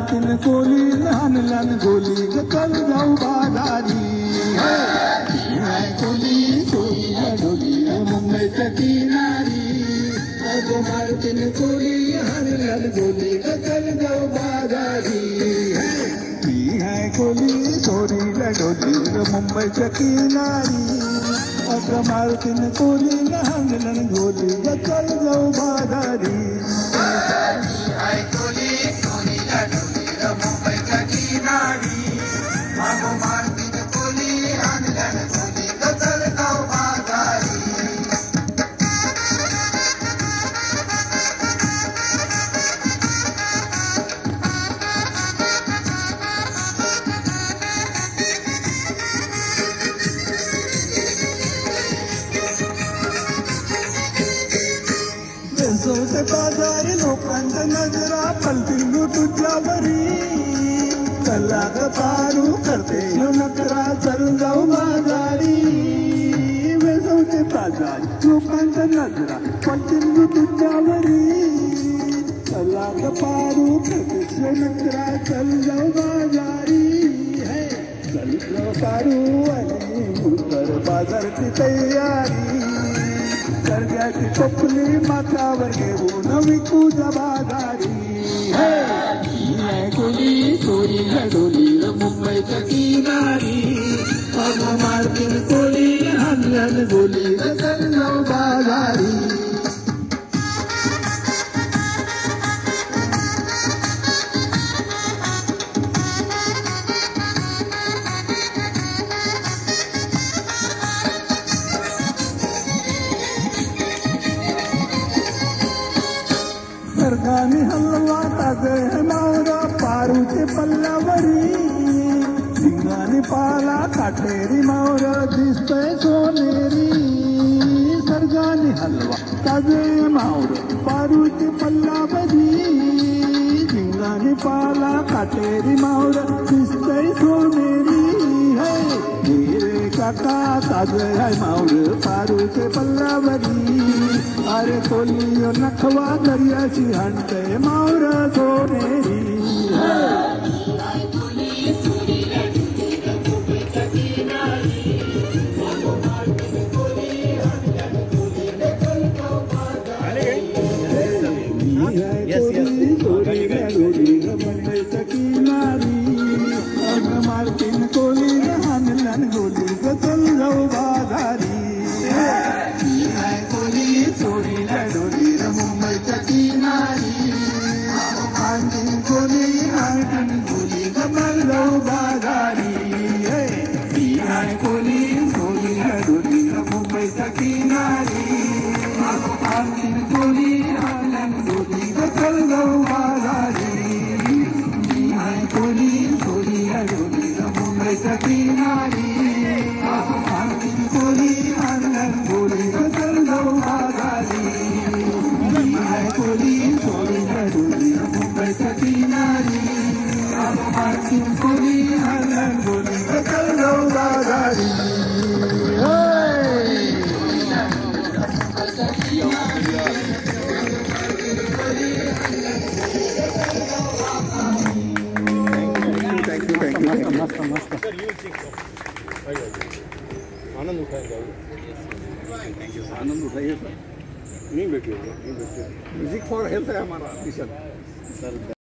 मारतीन कोली लहान लहान गोली चल जाऊ बाजारी कोली कोली डोली मुंबईच्या किनारी मारतीन कोली लहान लहान गोली चल जाऊ बाजारी कोली चोरी डोली मुंबईच्या किनारी मारतीन कोली लहान लहान गोली चल जाऊ बाजारी सोचे बाजारी लोकांच्या नजरा पलतील तुझ्यावरी चला ग पारू करते नकरा चल जाऊ बाजारी सोचे बाजारी लोकांच्या नजरा पलतील तुझ्यावरी चला ग पारू करते नकरा चल जाऊ बाजारी चल जाऊ पारू आणि मुकर बाजारची तयारी सर्ग्याची टोपली माथ्यावर घेऊन विकू बाजारी कोली चोरी डोली मुंबईच्या किनारी मारतीन कोली लहान गोली चल जाऊ बाजारी सरगानी हलवा ताजे मावरा पारूचे पल्लावरी सिंगानी पाला काटेरी मावरा दिसतय सोनेरी सरगानी हलवा ताजे मावरा पारूचे पल्लावरी सिंगानी पाला काटेरी मावरा दिसतय सोनेरी काका ताजे है मावळ पारूचे पल्लावरी अरे कोलियो नखवा दरियाची हंटे मावळ सोनेरी मुंबईच्या किनारी मारतीन कोली लहान लहान गोली चल जाऊ बाजारी कोली चोरी डोली मुंबईच्या किनारी मारतीन कोली लहान गोली चल जाऊ बाजारी कोली चोरी डोली मुंबईच्या किनारी मारतीन कोली लहान गोली चल जाऊ बाजारी कोली चोरी डोली मुंबईच्या किनारी कोली लहान गोली चल जाऊ बाजारी कोली चोरी डोली मुंबईच्या किनारी कोली लहान गोली चल जाऊ बाजारी मस्त मस्त आनंद उठाएगा आनंद उठाइए सर नहीं बैठिए म्यूजिक फॉर हेल्थ है हमारा मिशन सर।